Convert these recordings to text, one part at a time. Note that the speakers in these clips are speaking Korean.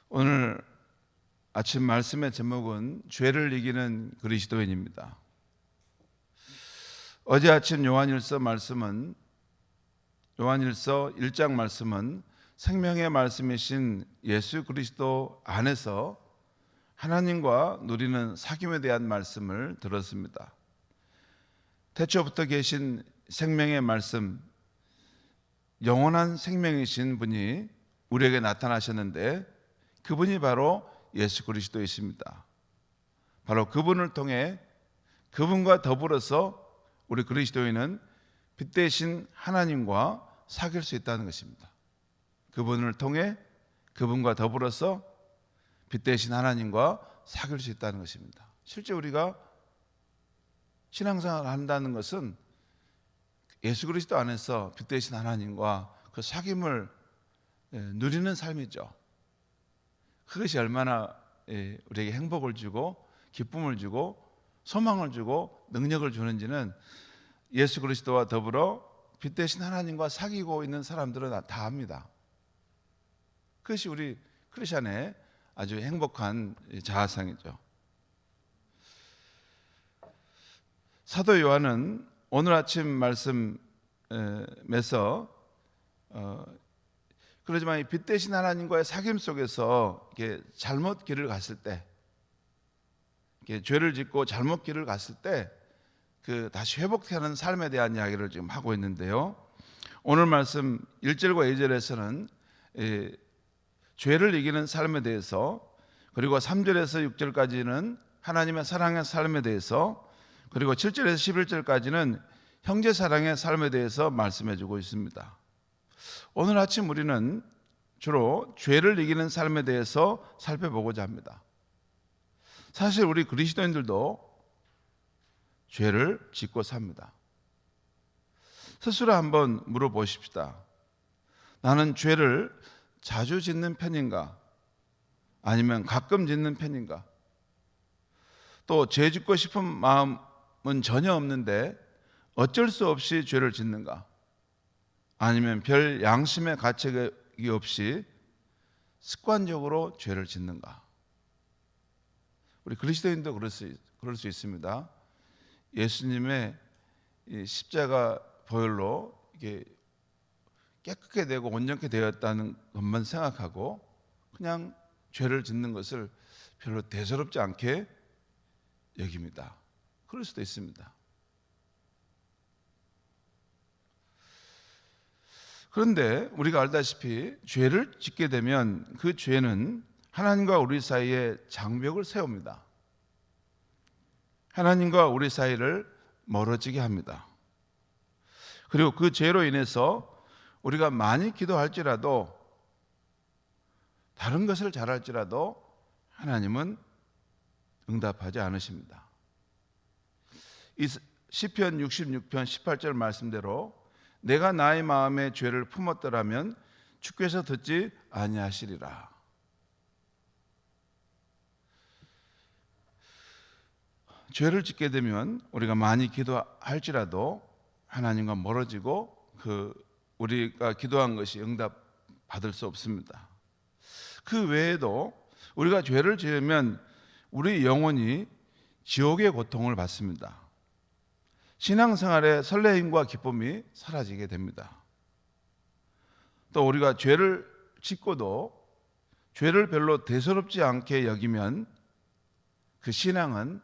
오늘 아침 말씀의 제목은 죄를 이기는 그리스도인입니다. 어제 아침 요한일서 1장 말씀은 생명의 말씀이신 예수 그리스도 안에서 하나님과 누리는 사귐에 대한 말씀을 들었습니다. 태초부터 계신 생명의 말씀, 영원한 생명이신 분이 우리에게 나타나셨는데 그분이 바로 예수 그리스도이십니다. 바로 그분을 통해 그분과 더불어서 우리 그리스도인은 빛 대신 하나님과 사귈 수 있다는 것입니다. 그분을 통해 그분과 더불어서 빛 대신 하나님과 사귈 수 있다는 것입니다. 실제 우리가 신앙생활을 한다는 것은 예수 그리스도 안에서 빛 대신 하나님과 그 사귐을 누리는 삶이죠. 그것이 얼마나 우리에게 행복을 주고 기쁨을 주고 소망을 주고 능력을 주는지는 예수 그리스도와 더불어 빛 대신 하나님과 사귀고 있는 사람들은 다 압니다. 그것이 우리 크리스천의 아주 행복한 자아상이죠. 사도 요한은 오늘 아침 말씀에서 그러지만 빛 대신 하나님과의 사귐 속에서 잘못 길을 갔을 때, 죄를 짓고 잘못 길을 갔을 때 다시 회복하는 삶에 대한 이야기를 지금 하고 있는데요. 오늘 말씀 1절과 2절에서는 죄를 이기는 삶에 대해서, 그리고 3절에서 6절까지는 하나님의 사랑의 삶에 대해서, 그리고 7절에서 11절까지는 형제 사랑의 삶에 대해서 말씀해 주고 있습니다. 오늘 아침 우리는 주로 죄를 이기는 삶에 대해서 살펴보고자 합니다. 사실 우리 그리스도인들도 죄를 짓고 삽니다. 스스로 한번 물어보십시다. 나는 죄를 자주 짓는 편인가? 아니면 가끔 짓는 편인가? 또 죄 짓고 싶은 마음은 전혀 없는데 어쩔 수 없이 죄를 짓는가? 아니면 별 양심의 가책이 없이 습관적으로 죄를 짓는가? 우리 그리스도인도 그럴 수 있습니다. 예수님의 십자가 보혈로 이게 깨끗게 되고 온전케 되었다는 것만 생각하고 그냥 죄를 짓는 것을 별로 대수롭지 않게 여깁니다. 그럴 수도 있습니다. 그런데 우리가 알다시피 죄를 짓게 되면 그 죄는 하나님과 우리 사이에 장벽을 세웁니다. 하나님과 우리 사이를 멀어지게 합니다. 그리고 그 죄로 인해서 우리가 많이 기도할지라도, 다른 것을 잘할지라도 하나님은 응답하지 않으십니다. 이 시편 66편 18절 말씀대로 내가 나의 마음에 죄를 품었더라면 주께서 듣지 아니하시리라. 죄를 짓게 되면 우리가 많이 기도할지라도 하나님과 멀어지고 우리가 기도한 것이 응답받을 수 없습니다. 그 외에도 우리가 죄를 지으면 우리 영혼이 지옥의 고통을 받습니다. 신앙생활의 설레임과 기쁨이 사라지게 됩니다. 또 우리가 죄를 짓고도 죄를 별로 대수롭지 않게 여기면 그 신앙은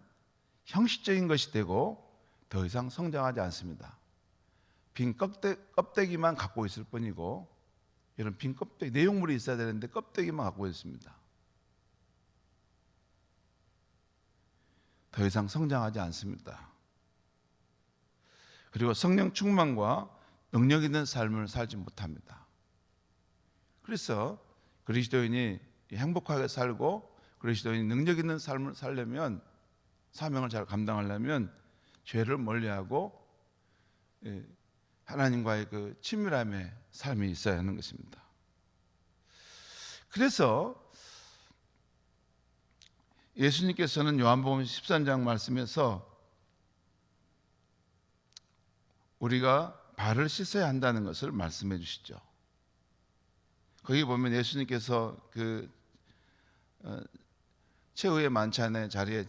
형식적인 것이 되고 더 이상 성장하지 않습니다. 빈 껍데기만 갖고 있을 뿐이고, 이런 빈 껍데기, 내용물이 있어야 되는데 껍데기만 갖고 있습니다. 더 이상 성장하지 않습니다. 그리고 성령 충만과 능력 있는 삶을 살지 못합니다. 그래서 그리스도인이 행복하게 살고 그리스도인이 능력 있는 삶을 살려면, 사명을 잘 감당하려면 죄를 멀리하고 하나님과의 그 친밀함의 삶이 있어야 하는 것입니다. 그래서 예수님께서는 요한복음 13장 말씀에서 우리가 발을 씻어야 한다는 것을 말씀해 주시죠. 거기 보면 예수님께서 최후의 만찬의 자리에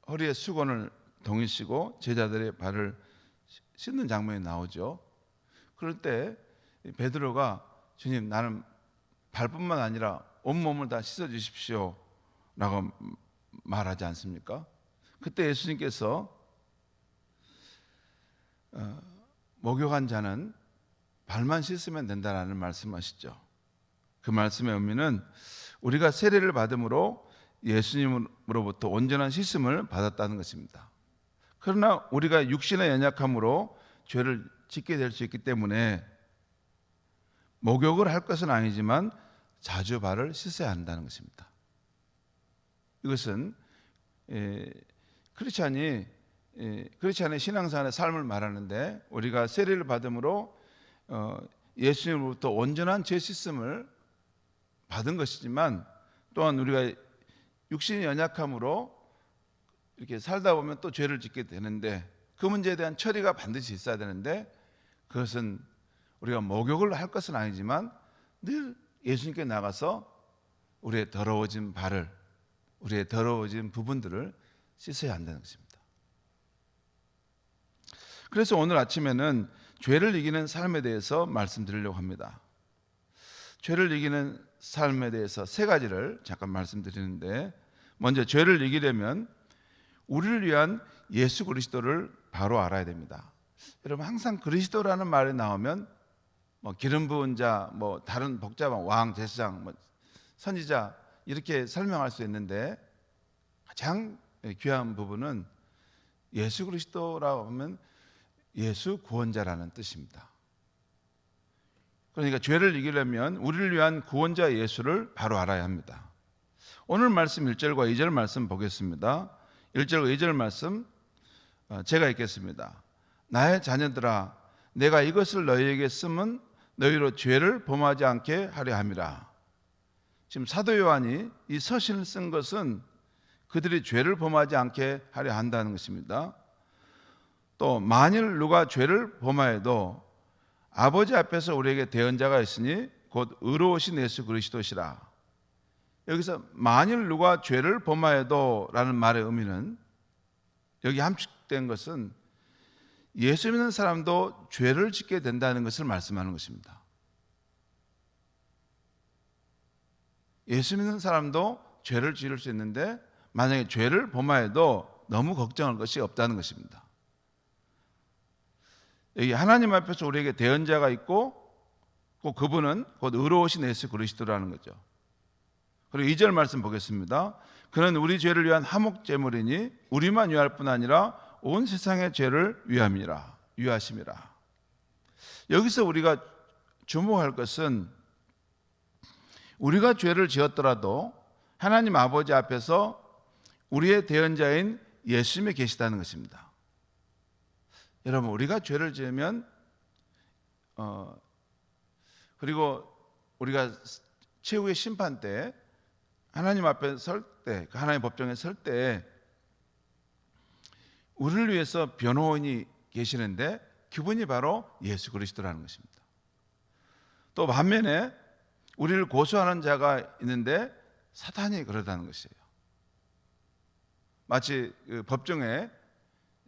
허리에 수건을 동이시고 제자들의 발을 씻는 장면이 나오죠. 그럴 때 베드로가 주님, 나는 발뿐만 아니라 온몸을 다 씻어 주십시오 라고 말하지 않습니까? 그때 예수님께서 목욕한 자는 발만 씻으면 된다라는 말씀하시죠. 그 말씀의 의미는 우리가 세례를 받음으로 예수님으로부터 온전한 씻음을 받았다는 것입니다. 그러나 우리가 육신의 연약함으로 죄를 짓게 될 수 있기 때문에 목욕을 할 것은 아니지만 자주 발을 씻어야 한다는 것입니다. 이것은 크리스찬의 신앙생활의 삶을 말하는데, 우리가 세례를 받음으로 예수님으로부터 온전한 죄 씻음을 받은 것이지만, 또한 우리가 육신의 연약함으로 이렇게 살다 보면 또 죄를 짓게 되는데, 그 문제에 대한 처리가 반드시 있어야 되는데, 그것은 우리가 목욕을 할 것은 아니지만 늘 예수님께 나가서 우리의 더러워진 발을, 우리의 더러워진 부분들을 씻어야 한다는 것입니다. 그래서 오늘 아침에는 죄를 이기는 삶에 대해서 말씀드리려고 합니다. 죄를 이기는 삶에 대해서 세 가지를 잠깐 말씀드리는데, 먼저 죄를 이기려면 우리를 위한 예수 그리스도를 바로 알아야 됩니다. 여러분, 항상 그리스도라는 말이 나오면 기름 부은 자, 다른 복잡한 왕, 제사장, 선지자 이렇게 설명할 수 있는데, 가장 귀한 부분은 예수 그리스도라고 하면 예수 구원자라는 뜻입니다. 그러니까 죄를 이기려면 우리를 위한 구원자 예수를 바로 알아야 합니다. 오늘 말씀 1절과 2절 말씀 보겠습니다. 1절과 2절 말씀 제가 읽겠습니다. 나의 자녀들아, 내가 이것을 너희에게 쓰면 너희로 죄를 범하지 않게 하려 함이라. 지금 사도 요한이 이 서신을 쓴 것은 그들이 죄를 범하지 않게 하려 한다는 것입니다. 또 만일 누가 죄를 범하여도 아버지 앞에서 우리에게 대언자가 있으니 곧 의로우신 예수 그리스도시라. 여기서 만일 누가 죄를 범하여도 라는 말의 의미는, 여기 함축된 것은 예수 믿는 사람도 죄를 짓게 된다는 것을 말씀하는 것입니다. 예수 믿는 사람도 죄를 지을 수 있는데, 만약에 죄를 범하여도 너무 걱정할 것이 없다는 것입니다. 여기 하나님 앞에서 우리에게 대언자가 있고, 그분은 곧 의로우신 예수 그리스도라는 거죠. 그리고 2절 말씀 보겠습니다. 그는 우리 죄를 위한 화목 제물이니 우리만 위할 뿐 아니라 온 세상의 죄를 위하심이라. 여기서 우리가 주목할 것은, 우리가 죄를 지었더라도 하나님 아버지 앞에서 우리의 대언자인 예수님이 계시다는 것입니다. 여러분, 우리가 죄를 지으면 그리고 우리가 최후의 심판 때 하나님 앞에 설 때, 하나님의 법정에 설 때 우리를 위해서 변호인이 계시는데, 그분이 바로 예수 그리스도라는 것입니다. 또 반면에 우리를 고소하는 자가 있는데 사탄이 그러다는 것이에요. 마치 법정에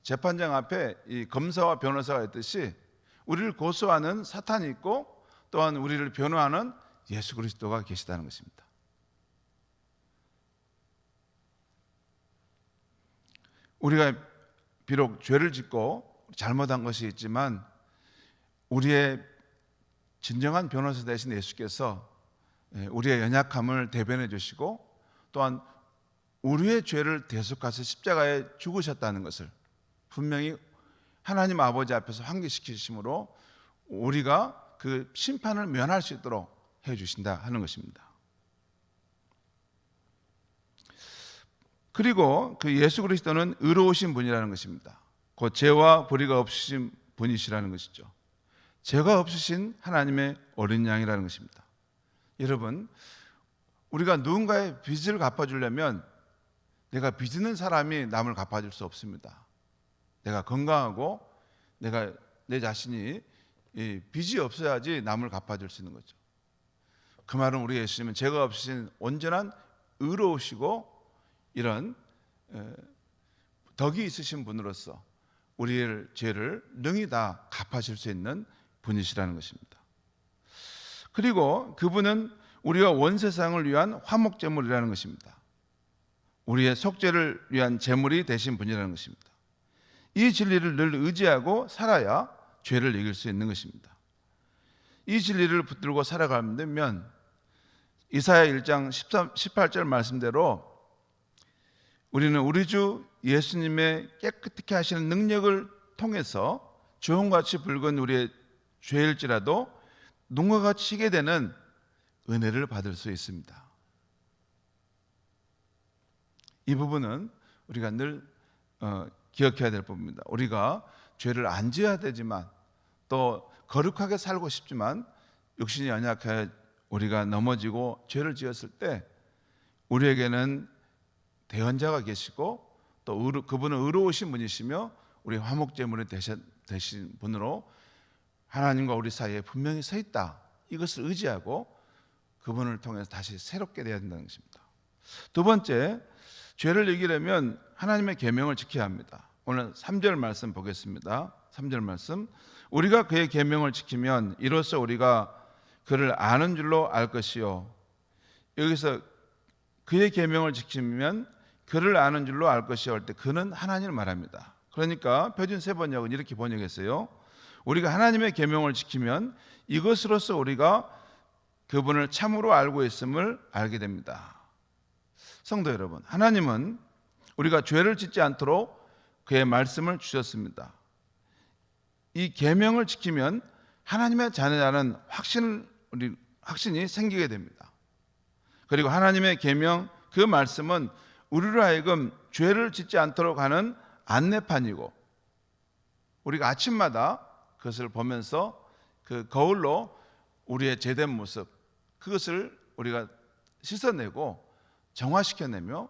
재판장 앞에 이 검사와 변호사가 있듯이 우리를 고소하는 사탄이 있고, 또한 우리를 변호하는 예수 그리스도가 계시다는 것입니다. 우리가 비록 죄를 짓고 잘못한 것이 있지만, 우리의 진정한 변호사 되신 예수께서 우리의 연약함을 대변해 주시고, 또한 우리의 죄를 대속하셔 십자가에 죽으셨다는 것을 분명히 하나님 아버지 앞에서 환기시키심으로 우리가 그 심판을 면할 수 있도록 해주신다 하는 것입니다. 그리고 그 예수 그리스도는 의로우신 분이라는 것입니다. 곧 죄와 불의가 없으신 분이시라는 것이죠. 죄가 없으신 하나님의 어린 양이라는 것입니다. 여러분, 우리가 누군가의 빚을 갚아주려면 내가 빚 있는 사람이 남을 갚아줄 수 없습니다. 내가 건강하고 내 자신이 빚이 없어야지 남을 갚아줄 수 있는 거죠. 그 말은 우리 예수님은 죄가 없으신 온전한 의로우시고 이런 덕이 있으신 분으로서 우리의 죄를 능히 다 갚아줄 수 있는 분이시라는 것입니다. 그리고 그분은 우리가 원세상을 위한 화목제물이라는 것입니다. 우리의 속죄를 위한 제물이 되신 분이라는 것입니다. 이 진리를 늘 의지하고 살아야 죄를 이길 수 있는 것입니다. 이 진리를 붙들고 살아가면 이사야 1장 18절 말씀대로 우리는 우리 주 예수님의 깨끗하게 하시는 능력을 통해서 주홍같이 붉은 우리의 죄일지라도 눈과 같이 희게 되는 은혜를 받을 수 있습니다. 이 부분은 우리가 늘 기억해야 될 부분입니다. 우리가 죄를 안 지어야 되지만 또 거룩하게 살고 싶지만 육신이 연약해 우리가 넘어지고 죄를 지었을 때 우리에게는 대언자가 계시고 또 그분은 의로우신 분이시며 우리 화목제물이 되신 분으로 하나님과 우리 사이에 분명히 서 있다. 이것을 의지하고 그분을 통해서 다시 새롭게 되어야 된다는 것입니다. 두 번째, 죄를 이기려면 하나님의 계명을 지켜야 합니다. 오늘 3절 말씀 보겠습니다. 3절 말씀, 우리가 그의 계명을 지키면 이로써 우리가 그를 아는 줄로 알 것이요. 여기서 그의 계명을 지키면 그를 아는 줄로 알 것이요 할 때 그는 하나님을 말합니다. 그러니까 표준 세번역은 이렇게 번역했어요. 우리가 하나님의 계명을 지키면 이것으로서 우리가 그분을 참으로 알고 있음을 알게 됩니다. 성도 여러분, 하나님은 우리가 죄를 짓지 않도록 그의 말씀을 주셨습니다. 이 계명을 지키면 하나님의 자녀라는 확신이 생기게 됩니다. 그리고 하나님의 계명, 그 말씀은 우리로 하여금 죄를 짓지 않도록 하는 안내판이고 우리가 아침마다 그것을 보면서 그 거울로 우리의 죄된 모습, 그것을 우리가 씻어내고 정화시켜내며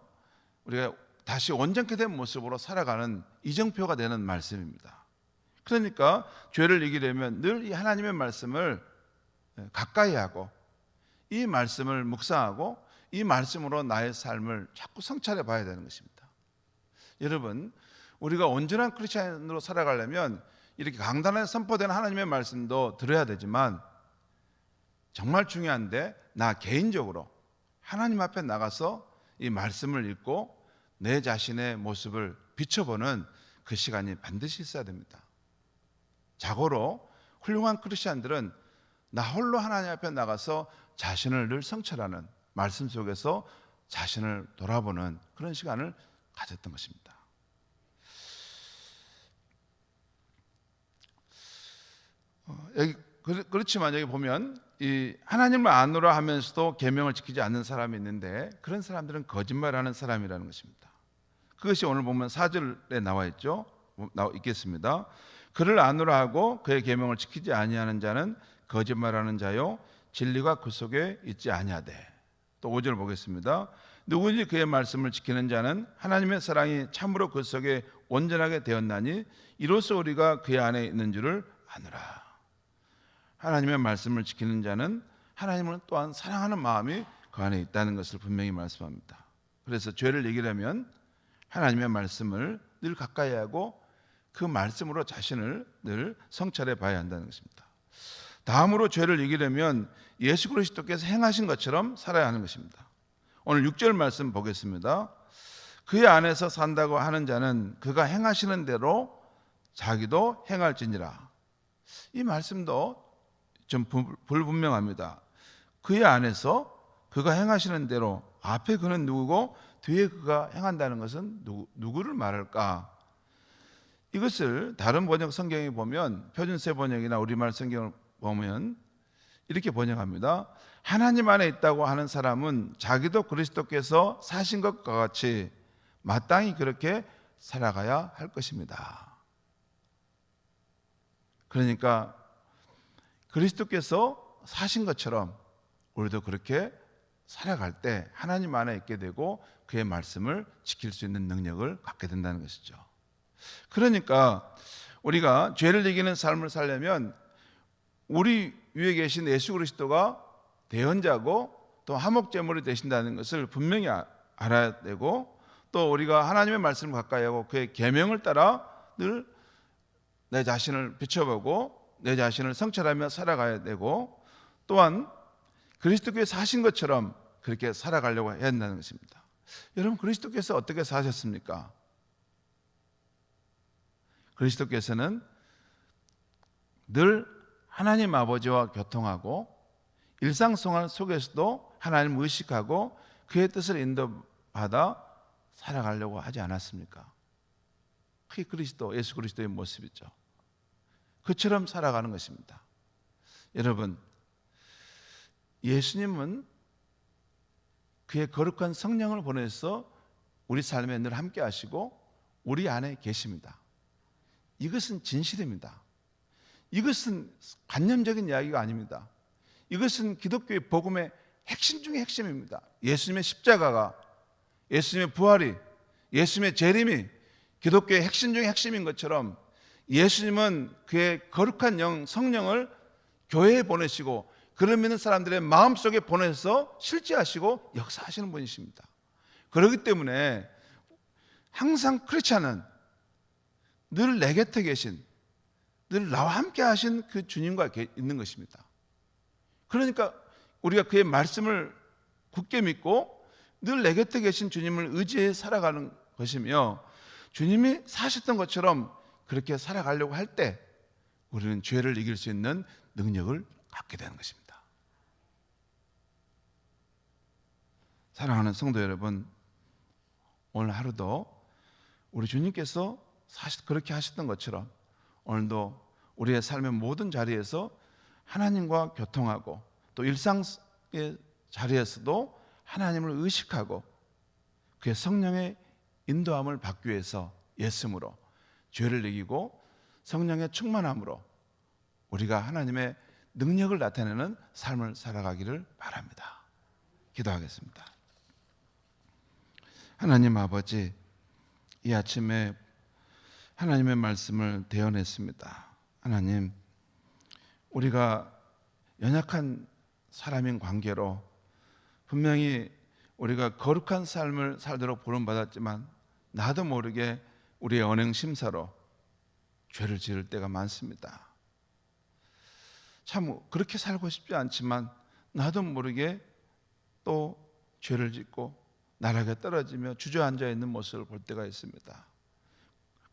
우리가 다시 온전케 된 모습으로 살아가는 이정표가 되는 말씀입니다. 그러니까 죄를 이기려면 늘 이 하나님의 말씀을 가까이 하고 이 말씀을 묵상하고 이 말씀으로 나의 삶을 자꾸 성찰해 봐야 되는 것입니다. 여러분, 우리가 온전한 크리스찬으로 살아가려면 이렇게 강단에 선포되는 하나님의 말씀도 들어야 되지만 정말 중요한데 나 개인적으로 하나님 앞에 나가서 이 말씀을 읽고 내 자신의 모습을 비춰보는 그 시간이 반드시 있어야 됩니다. 자고로 훌륭한 크리스찬들은 나 홀로 하나님 앞에 나가서 자신을 늘 성찰하는 말씀 속에서 자신을 돌아보는 그런 시간을 가졌던 것입니다. 그렇지만 여기 보면 이 하나님을 아노라 하면서도 계명을 지키지 않는 사람이 있는데 그런 사람들은 거짓말하는 사람이라는 것입니다. 그것이 오늘 보면 4절에 나와 있죠. 있겠습니다. 그를 아노라 하고 그의 계명을 지키지 아니하는 자는 거짓말하는 자요 진리가 그 속에 있지 아니하되. 또 5절 보겠습니다. 누구든지 그의 말씀을 지키는 자는 하나님의 사랑이 참으로 그 속에 온전하게 되었나니 이로써 우리가 그의 안에 있는 줄을 아노라. 하나님의 말씀을 지키는 자는 하나님을 또한 사랑하는 마음이 그 안에 있다는 것을 분명히 말씀합니다. 그래서 죄를 이기려면 하나님의 말씀을 늘 가까이 하고 그 말씀으로 자신을 늘 성찰해 봐야 한다는 것입니다. 다음으로 죄를 이기려면 예수 그리스도께서 행하신 것처럼 살아야 하는 것입니다. 오늘 6절 말씀 보겠습니다. 그의 안에서 산다고 하는 자는 그가 행하시는 대로 자기도 행할지니라. 이 말씀도 좀 불분명합니다. 그의 안에서 그가 행하시는 대로, 앞에 그는 누구고 뒤에 그가 행한다는 것은 누구를 말할까? 이것을 다른 번역 성경에 보면, 표준세 번역이나 우리말 성경을 보면 이렇게 번역합니다. 하나님 안에 있다고 하는 사람은 자기도 그리스도께서 사신 것과 같이 마땅히 그렇게 살아가야 할 것입니다. 그러니까 그리스도께서 사신 것처럼 우리도 그렇게 살아갈 때 하나님 안에 있게 되고 그의 말씀을 지킬 수 있는 능력을 갖게 된다는 것이죠. 그러니까 우리가 죄를 이기는 삶을 살려면 우리 위에 계신 예수 그리스도가 대언자고 또 화목제물이 되신다는 것을 분명히 알아야 되고, 또 우리가 하나님의 말씀을 가까이 하고 그의 계명을 따라 늘 내 자신을 비춰보고 내 자신을 성찰하며 살아가야 되고, 또한 그리스도께서 사신 것처럼 그렇게 살아가려고 해야 한다는 것입니다. 여러분, 그리스도께서 어떻게 사셨습니까? 그리스도께서는 늘 하나님 아버지와 교통하고 일상생활 속에서도 하나님을 의식하고 그의 뜻을 인도받아 살아가려고 하지 않았습니까? 그게 예수 그리스도의 모습이죠. 그처럼 살아가는 것입니다. 여러분, 예수님은 그의 거룩한 성령을 보내서 우리 삶에 늘 함께 하시고 우리 안에 계십니다. 이것은 진실입니다. 이것은 관념적인 이야기가 아닙니다. 이것은 기독교의 복음의 핵심 중의 핵심입니다. 예수님의 십자가가, 예수님의 부활이, 예수님의 재림이 기독교의 핵심 중의 핵심인 것처럼, 예수님은 그의 거룩한 영, 성령을 교회에 보내시고 그를 믿는 사람들의 마음속에 보내서 실제하시고 역사하시는 분이십니다. 그렇기 때문에 항상 크리스찬은 늘 내 곁에 계신, 늘 나와 함께 하신 그 주님과 있는 것입니다. 그러니까 우리가 그의 말씀을 굳게 믿고 늘 내 곁에 계신 주님을 의지해 살아가는 것이며, 주님이 사셨던 것처럼 그렇게 살아가려고 할 때 우리는 죄를 이길 수 있는 능력을 갖게 되는 것입니다. 사랑하는 성도 여러분, 오늘 하루도 우리 주님께서 그렇게 하셨던 것처럼 오늘도 우리의 삶의 모든 자리에서 하나님과 교통하고 또 일상의 자리에서도 하나님을 의식하고 그의 성령의 인도함을 받기 위해서 예수님으로 죄를 이기고 성령의 충만함으로 우리가 하나님의 능력을 나타내는 삶을 살아가기를 바랍니다. 기도하겠습니다. 하나님 아버지, 이 아침에 하나님의 말씀을 대언했습니다. 하나님, 우리가 연약한 사람인 관계로 분명히 우리가 거룩한 삶을 살도록 부름받았지만 나도 모르게 우리의 언행 심사로 죄를 지을 때가 많습니다. 참 그렇게 살고 싶지 않지만 나도 모르게 또 죄를 짓고 나락에 떨어지며 주저앉아 있는 모습을 볼 때가 있습니다.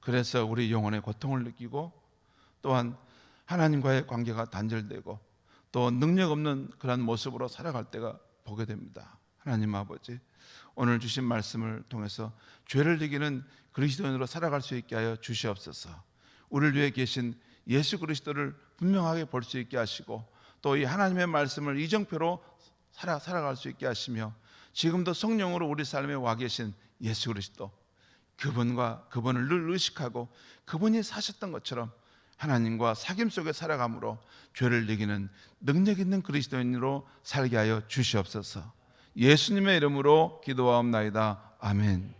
그래서 우리 영혼의 고통을 느끼고 또한 하나님과의 관계가 단절되고 또 능력 없는 그런 모습으로 살아갈 때가 보게 됩니다. 하나님 아버지, 오늘 주신 말씀을 통해서 죄를 이기는 그리스도인으로 살아갈 수 있게 하여 주시옵소서. 우리를 위해 계신 예수 그리스도를 분명하게 볼 수 있게 하시고 또 이 하나님의 말씀을 이정표로 살아갈 수 있게 하시며, 지금도 성령으로 우리 삶에 와 계신 예수 그리스도, 그분을 늘 의식하고 그분이 사셨던 것처럼 하나님과 사귐 속에 살아감으로 죄를 이기는 능력 있는 그리스도인으로 살게 하여 주시옵소서. 예수님의 이름으로 기도하옵나이다. 아멘.